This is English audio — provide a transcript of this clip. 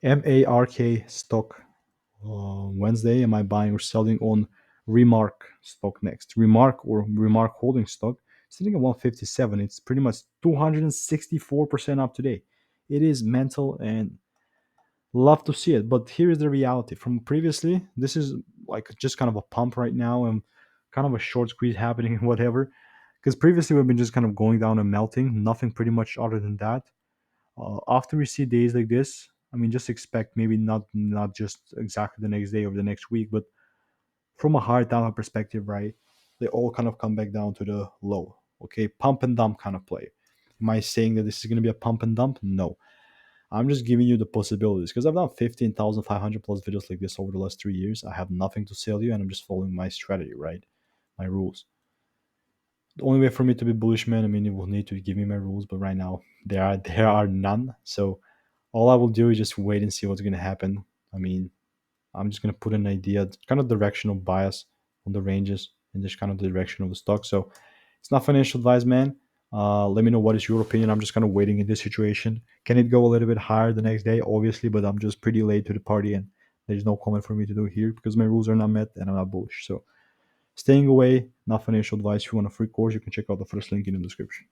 MARK stock. Wednesday, am I buying or selling on Remark stock next? Remark holding stock sitting at 157. It's pretty much 264% up today. It is mental and love to see it. But here is the reality. From previously, this is like just kind of a pump right now and kind of a short squeeze happening and whatever. Because previously we've been just kind of going down and melting, nothing pretty much other than that. After we see days like this, I mean, just expect maybe not just exactly the next day or the next week, but from a higher down perspective, right? They all kind of come back down to the low. Okay, pump and dump kind of play. Am I saying that this is going to be a pump and dump? No, I'm just giving you the possibilities because I've done 15,500 plus videos like this over the last 3 years. I have nothing to sell you, and I'm just following my strategy, right? My rules. The only way for me to be bullish, man, I mean, you will need to give me my rules, but right now there are none. So all I will do is just wait and see what's going to happen. I mean, I'm just going to put an idea, kind of directional bias on the ranges and just kind of the direction of the stock. So it's not financial advice, man. Let me know what is your opinion. I'm just kind of waiting in this situation. Can it go a little bit higher the next day? Obviously, but I'm just pretty late to the party and there's no comment for me to do here because my rules are not met and I'm not bullish. So staying away, not financial advice. If you want a free course, you can check out the first link in the description.